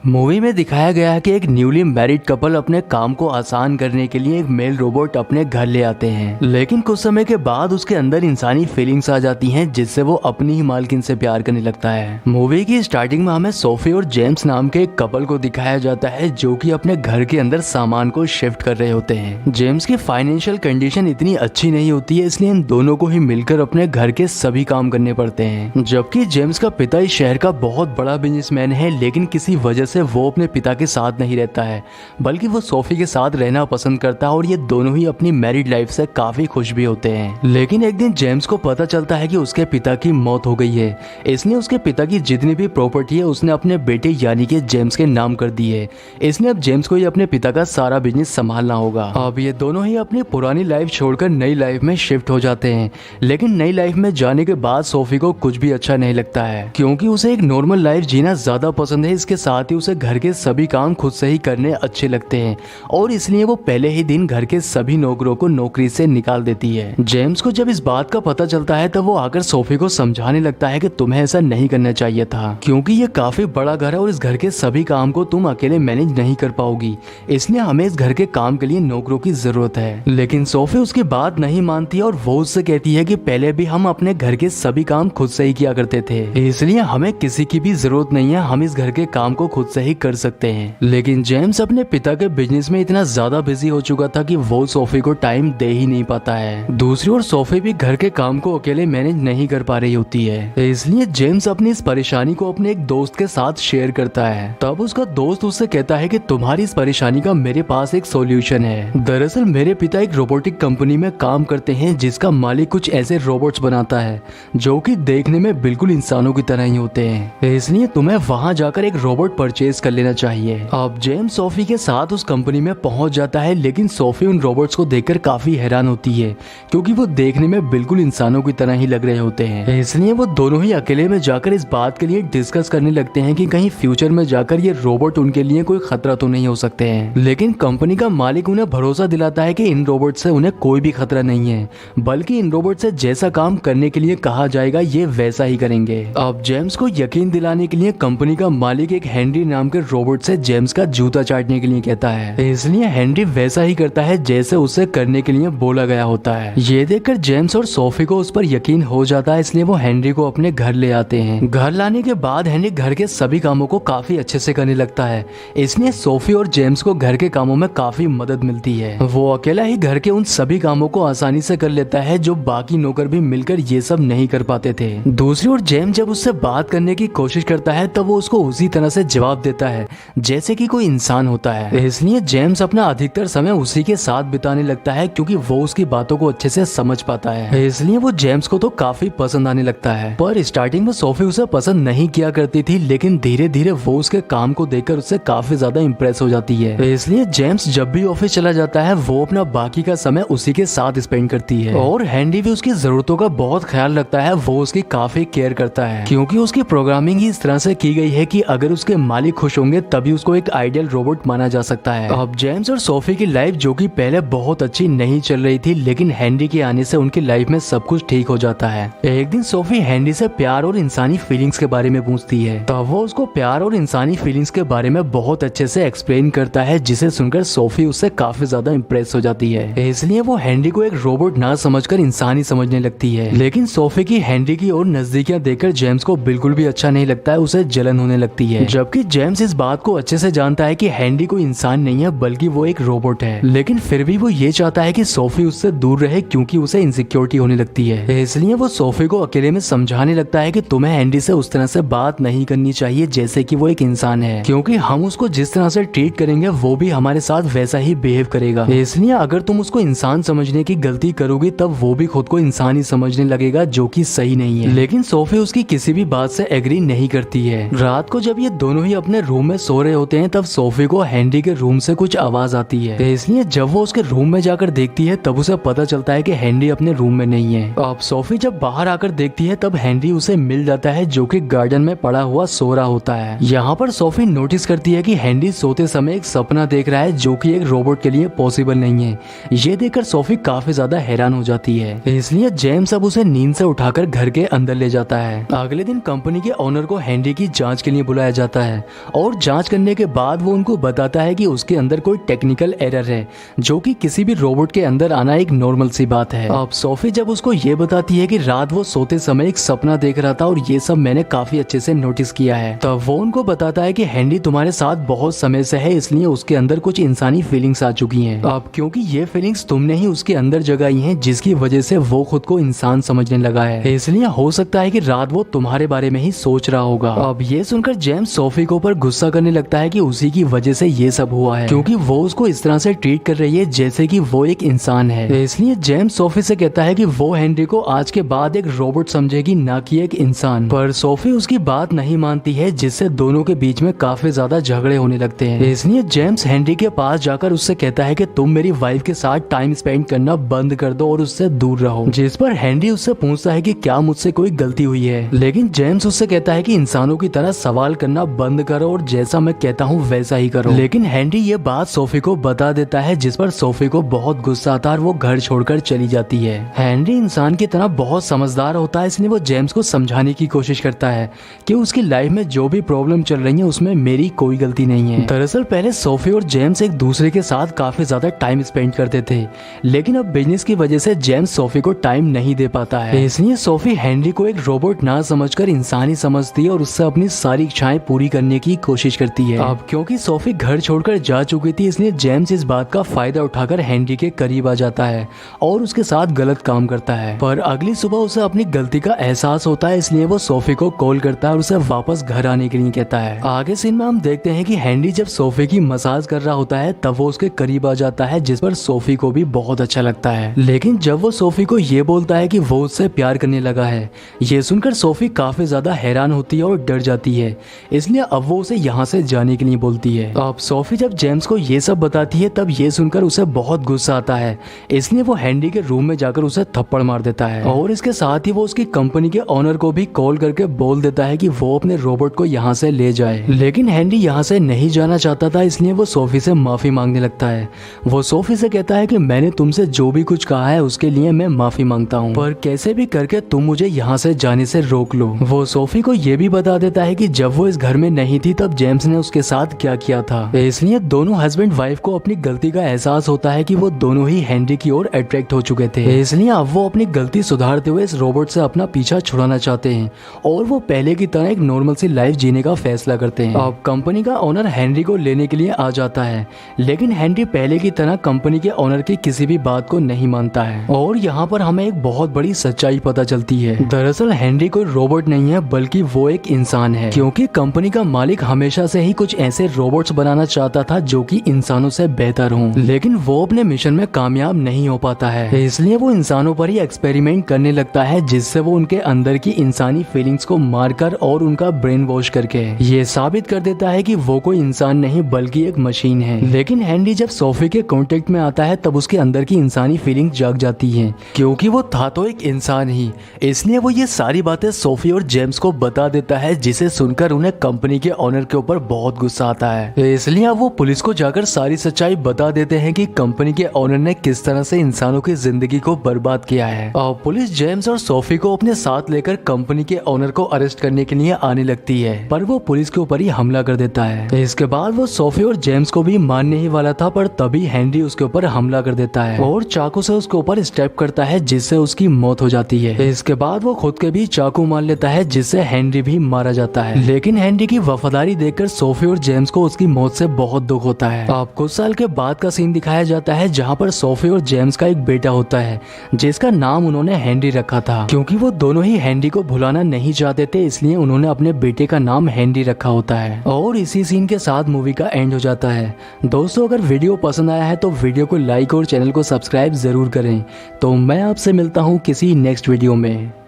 Movie में दिखाया गया है कि एक न्यूली मैरिड कपल अपने काम को आसान करने के लिए एक मेल रोबोट अपने घर ले आते हैं, लेकिन कुछ समय के बाद उसके अंदर इंसानी फीलिंग्स आ जाती हैं जिससे वो अपनी ही मालकिन से प्यार करने लगता है। मूवी की स्टार्टिंग में हमें सोफी और जेम्स नाम के एक कपल को दिखाया जाता है जो कि अपने घर के अंदर सामान को शिफ्ट कर रहे होते हैं। जेम्स की फाइनेंशियल कंडीशन इतनी अच्छी नहीं होती है, इसलिए इन दोनों को ही मिलकर अपने घर के सभी काम करने पड़ते हैं। जबकि जेम्स का पिता इस शहर का बहुत बड़ा बिजनेसमैन है, लेकिन किसी वजह से वो अपने पिता के साथ नहीं रहता है, बल्कि वो सोफी के साथ रहना पसंद करता है और ये दोनों ही अपनी मैरिड लाइफ से काफी खुश भी होते हैं। लेकिन एक दिन जेम्स को पता चलता है कि उसके पिता की मौत हो गई है, इसने उसके पिता की जितनी भी प्रॉपर्टी है उसने अपने बेटे यानी कि जेम्स के नाम कर दी है। इसलिए अब जेम्स को ही अपने पिता का सारा बिजनेस संभालना होगा। अब ये दोनों ही अपनी पुरानी लाइफ छोड़कर नई लाइफ में शिफ्ट हो जाते हैं, लेकिन नई लाइफ में जाने के बाद सोफी को कुछ भी अच्छा नहीं लगता है, क्योंकि उसे एक नॉर्मल लाइफ जीना ज्यादा पसंद है। इसके साथ ही उसे घर के सभी काम खुद से ही करने अच्छे लगते हैं और इसलिए वो पहले ही दिन घर के सभी नौकरों को नौकरी से निकाल देती है। जेम्स को जब इस बात का पता चलता है तब वो आकर सोफी को समझाने लगता है कि तुम्हें ऐसा नहीं करना चाहिए था, क्योंकि ये काफी बड़ा घर है और इस घर के सभी काम को तुम अकेले मैनेज नहीं कर पाओगी, इसलिए हमें इस घर के काम के लिए नौकरों की जरूरत है। लेकिन सोफी उसकी बात नहीं मानती और वो उससे कहती है कि पहले भी हम अपने घर के सभी काम खुद से ही किया करते थे, इसलिए हमें किसी की भी जरूरत नहीं है, हम इस घर के काम को खुद से ही कर सकते हैं। लेकिन जेम्स अपने पिता के बिजनेस में इतना ज्यादा बिजी हो चुका था कि वो सोफी को टाइम दे ही नहीं पाता है। दूसरी ओर सोफी भी घर के काम को अकेले मैनेज नहीं कर पा रही होती है, इसलिए जेम्स अपनी इस परेशानी को अपने एक दोस्त के साथ शेयर करता है। तब उसका दोस्त उससे कहता है कि तुम्हारी इस परेशानी का मेरे पास एक सॉल्यूशन है। दरअसल मेरे पिता एक रोबोटिक कंपनी में काम करते हैं जिसका मालिक कुछ ऐसे रोबोट्स बनाता है जो कि देखने में बिल्कुल इंसानों की तरह ही होते हैं, इसलिए तुम्हें वहां जाकर एक रोबोट परचेज कर लेना चाहिए। अब जेम्स सोफी के साथ उस कंपनी में पहुंच जाता है, लेकिन सोफी उन रोबोट्स को देखकर काफी हैरान होती है क्योंकि वो देखने में बिल्कुल इंसानों की तरह ही लग रहे होते हैं। इसलिए वो दोनों ही अकेले में जाकर इस बात के लिए डिस्कस करने लगते हैं कि कहीं फ्यूचर में जाकर ये रोबोट उनके लिए कोई खतरा तो नहीं हो सकते हैं। लेकिन कंपनी का मालिक उन्हें भरोसा दिलाता है कि इन रोबोट से उन्हें कोई भी खतरा नहीं है, बल्कि इन रोबोट से जैसा काम करने के लिए कहा जाएगा ये वैसा ही करेंगे। अब जेम्स को यकीन दिलाने के लिए कंपनी का मालिक एक हेनरी नाम के रोबोट से जेम्स का जूता चाटने के लिए कहता है, इसलिए हेनरी वैसा ही करता है जैसे उसे करने के लिए बोला गया होता है। ये देखकर जेम्स और सोफी को उस पर यकीन हो जाता है, इसलिए वो हेनरी को अपने घर ले आते हैं। घर लाने के बाद हेनरी घर के सभी कामों को काफी अच्छे से करने लगता है, इसलिए सोफी और जेम्स को घर के कामों में काफी मदद मिलती है। वो अकेला ही घर के उन सभी कामों को आसानी से कर लेता है जो बाकी नौकर भी मिलकर ये सब नहीं कर पाते थे। दूसरी ओर जेम्स जब उससे बात करने की कोशिश करता है तब वो उसको उसी तरह से जवाब देता है जैसे कि कोई इंसान होता है, इसलिए जेम्स अपना अधिकतर समय उसी के साथ बिताने लगता है क्योंकि वो उसकी बातों को अच्छे से समझ पाता है। इसलिए वो जेम्स को तो काफी पसंद आने लगता है। पर स्टार्टिंग में सोफी उसे पसंद नहीं किया करती थी, लेकिन धीरे धीरे वो उसके काम को देखकर उससे काफी ज्यादा इम्प्रेस हो जाती है। इसलिए जेम्स जब भी ऑफिस चला जाता है वो अपना बाकी का समय उसी के साथ स्पेंड करती है और हेनरी भी उसकी जरूरतों का बहुत ख्याल रखता है। वो उसकी काफी केयर करता है क्योंकि उसकी प्रोग्रामिंग ही इस तरह से की गई है कि अगर उसके मालिक खुश होंगे तभी उसको एक आइडियल रोबोट माना जा सकता है। अब जेम्स और सोफी की लाइफ जो कि पहले बहुत अच्छी नहीं चल रही थी, लेकिन हेनरी के आने से उनकी लाइफ में सब कुछ ठीक हो जाता है। एक दिन सोफी हेनरी से प्यार और इंसानी फीलिंग्स के बारे में पूछती है, तब वो उसको प्यार और इंसानी फीलिंग्स के बारे में बहुत अच्छे से एक्सप्लेन करता है, जिसे सुनकर सोफी उससे काफी ज्यादा इम्प्रेस हो जाती है। इसलिए वो हेनरी को एक रोबोट ना समझकर इंसानी समझने लगती है। लेकिन सोफी की हेनरी की और नजदीकियां देखकर जेम्स को बिल्कुल भी अच्छा नहीं लगता है, उसे जलन होने लगती है। जबकि जेम्स इस बात को अच्छे से जानता है कि हेनरी कोई इंसान नहीं है बल्कि वो एक रोबोट है, लेकिन फिर भी वो ये चाहता है कि सोफी उससे दूर रहे क्योंकि उसे इनसिक्योरिटी होने लगती है। इसलिए वो सोफी को अकेले में समझाने लगता है कि तुम्हें हेनरी से उस तरह से बात नहीं करनी चाहिए जैसे कि वो एक इंसान है, क्योंकि हम उसको जिस तरह से ट्रीट करेंगे वो भी हमारे साथ वैसा ही बिहेव करेगा। इसलिए अगर तुम उसको इंसान समझने की गलती करोगी तब वो भी खुद को इंसान ही समझने लगेगा, जो कि सही नहीं है। लेकिन सोफी उसकी किसी भी बात से एग्री नहीं करती है। रात को जब ये दोनों ही अपने रूम में सो रहे होते हैं तब सोफी को हेनरी के रूम से कुछ आवाज आती है, इसलिए जब वो उसके रूम में जाकर देखती है तब उसे पता चलता है कि हेनरी अपने रूम में नहीं है। अब सोफी जब बाहर आकर देखती है तब हेनरी उसे मिल जाता है जो कि गार्डन में पड़ा हुआ सो रहा होता है। यहाँ पर सोफी नोटिस करती है कि हेनरी सोते समय एक सपना देख रहा है जो कि एक रोबोट के लिए पॉसिबल नहीं है। ये देखकर सोफी काफी ज्यादा हैरान हो जाती है, इसलिए जेम्स अब उसे नींद से उठाकर घर के अंदर ले जाता है। अगले दिन कंपनी के ओनर को हेनरी की जांच के लिए बुलाया जाता है और जांच करने के बाद वो उनको बताता है कि उसके अंदर कोई टेक्निकल एरर है, जो कि किसी भी रोबोट के अंदर आना एक नॉर्मल सी बात है। अब सोफी जब उसको ये बताती है कि रात वो सोते समय एक सपना देख रहा था और ये सब मैंने काफी अच्छे से नोटिस किया है, तब वो उनको बताता है कि हैंडी तुम्हारे साथ बहुत समय से है, इसलिए उसके अंदर कुछ इंसानी फीलिंग्स आ चुकी हैं। अब क्योंकि ये फीलिंग्स तुमने ही उसके अंदर जगाई हैं, जिसकी वजह से वो खुद को इंसान समझने लगा है, इसलिए हो सकता है कि रात वो तुम्हारे बारे में ही सोच रहा होगा। अब ये सुनकर जेम्स सोफी के ऊपर गुस्सा करने लगता है कि उसी की वजह से ये सब हुआ है, क्योंकि वो उसको इस तरह से ट्रीट कर रही है जैसे कि वो एक इंसान है। इसलिए जेम्स सोफी से कहता है कि वो हेनरी को आज के बाद एक रोबोट समझेगी, ना कि एक इंसान। पर सोफी उसकी बात नहीं मानती है, जिससे दोनों के बीच में काफी ज्यादा झगड़े होने लगते हैं। इसलिए जेम्स हेनरी के पास जाकर उससे कहता है कि तुम मेरी वाइफ के साथ टाइम स्पेंड करना बंद कर दो और उससे दूर रहो। जिस पर हेनरी उससे पूछता है कि क्या मुझसे कोई गलती हुई है, लेकिन जेम्स उससे कहता है कि इंसानों की तरह सवाल करना बंद करो और जैसा मैं कहता हूँ वैसा ही करो। लेकिन हेनरी ये बात सोफी को बता देता है, जिस पर सोफी को बहुत गुस्सा आता है और वो घर छोड़कर चली जाती है। हेनरी इंसान की तरह बहुत समझदार होता है, इसलिए वो जेम्स को समझाने की कोशिश करता है कि उसकी लाइफ में जो भी प्रॉब्लम चल रही है उसमें मेरी कोई गलती नहीं है। दरअसल पहले सोफी और जेम्स एक दूसरे के साथ काफी ज्यादा टाइम स्पेंड करते थे, लेकिन अब बिजनेस की वजह से जेम्स सोफी को टाइम नहीं दे पाता है। इसलिए सोफी हेनरी को एक रोबोट ना समझकर इंसान ही समझती है और उससे अपनी सारी इच्छाएं पूरी करने की कोशिश करती है। अब क्योंकि सोफी घर छोड़कर जा चुकी थी, इसलिए जेम्स इस बात का फायदा उठाकर हेनरी के करीब आ जाता है और उसके साथ गलत काम करता है। पर अगली सुबह उसे अपनी गलती का एहसास होता है, इसलिए वो सोफी को कॉल करता है और उसे वापस घर आने के लिए कहता है। आगे सीन में हम देखते हैं कि हेनरी जब सोफी की मसाज कर रहा होता है तब वो उसके करीब आ जाता है, जिस पर सोफी को भी बहुत अच्छा लगता है। लेकिन जब वो सोफी को ये बोलता है कि वो उससे प्यार करने लगा है, ये सुनकर सोफी काफी ज्यादा हैरान होती है और डर जाती है, इसलिए अब वो उसे यहाँ से जाने के लिए बोलती है। अब सोफी जब जेम्स को ये सब बताती है तब ये सुनकर उसे बहुत गुस्सा आता है, इसलिए वो हेनरी के रूम में जाकर उसे थप्पड़ मार देता है और इसके साथ ही वो उसकी कंपनी के ओनर को भी कॉल करके बोल देता है कि वो अपने रोबोट को यहाँ से ले जाए। लेकिन हेनरी यहाँ से नहीं जाना चाहता था, इसलिए वो सोफी से माफी मांगने लगता है। वो सोफी से कहता है कि मैंने तुमसे जो भी कुछ कहा है उसके लिए मैं माफी मांगता हूँ, पर कैसे भी करके तुम मुझे यहाँ से जाने से रोक लो। वो सोफी को ये भी बता देता है कि जब वो इस घर में नहीं थी तब जेम्स ने उसके साथ क्या किया था। इसलिए दोनों हस्बैंड वाइफ को अपनी गलती का एहसास होता है कि वो दोनों ही हेनरी की ओर अट्रैक्ट हो चुके थे, इसलिए अब वो अपनी गलती सुधारते हुए इस रोबोट से अपना पीछा छुड़ाना चाहते हैं और वो पहले की तरह एक नॉर्मल सी लाइफ जीने का फैसला करते हैं। अब कंपनी का ओनर हेनरी को लेने के लिए आ जाता है, लेकिन हेनरी पहले की तरह कंपनी के ओनर की किसी भी बात को नहीं मानता है और यहाँ पर हमें एक बहुत बड़ी सच्चाई पता चलती है। दरअसल हेनरी कोई रोबोट नहीं है, बल्कि वो एक इंसान है, क्योंकि कंपनी का मालिक हमेशा से ही कुछ ऐसे रोबोट्स बनाना चाहता था जो कि इंसानों से बेहतर हों, लेकिन वो अपने मिशन में कामयाब नहीं हो पाता है, इसलिए वो इंसानों पर ही एक्सपेरिमेंट करने लगता है, जिससे वो उनके अंदर की इंसानी फीलिंग्स को मारकर और उनका ब्रेन वॉश करके ये साबित कर देता है कि वो कोई इंसान नहीं बल्कि एक मशीन है। लेकिन हेनरी जब सोफी के कांटेक्ट में आता है तब उसके अंदर की इंसानी फीलिंग जाग जाती है, क्योंकि वो था तो एक इंसान ही, इसलिए वो ये सारी बातें सोफी और जेम्स को बता देता है, जिसे सुनकर उन्हें कंपनी के ओनर के ऊपर बहुत गुस्सा आता है। इसलिए अब वो पुलिस को जाकर सारी सच्चाई बता देते हैं कि कंपनी के ओनर ने किस तरह से इंसानों की जिंदगी को बर्बाद किया है। और पुलिस जेम्स और सोफी को अपने साथ लेकर कंपनी के ओनर को अरेस्ट करने के लिए आने लगती है, पर वो पुलिस के ऊपर ही हमला कर देता है। इसके बाद वो सोफी और जेम्स को भी मारने ही वाला था, पर तभी हेनरी उसके ऊपर हमला कर देता है और चाकू से उसके ऊपर स्टेप करता है, जिससे उसकी मौत हो जाती है। इसके बाद वो खुद के भी चाकू मार लेता है, जिससे हेनरी भी मारा जाता है। लेकिन हेनरी की वफादारी देखकर सोफी और जेम्स को उसकी मौत से बहुत दुख होता है। अब कुछ साल के बाद का सीन दिखाया जाता है, जहाँ पर सोफी और जेम्स का एक बेटा होता है, जिसका नाम उन्होंने हेनरी रखा था, क्योंकि वो दोनों ही हेनरी को भुलाना नहीं चाहते थे, इसलिए उन्होंने अपने बेटे का नाम हेनरी रखा होता है। और इसी सीन के साथ मूवी का एंड हो जाता है। दोस्तों, अगर वीडियो पसंद आया है तो वीडियो को लाइक और चैनल को सब्सक्राइब जरूर करें। तो मैं आपसे मिलता हूँ किसी नेक्स्ट वीडियो में।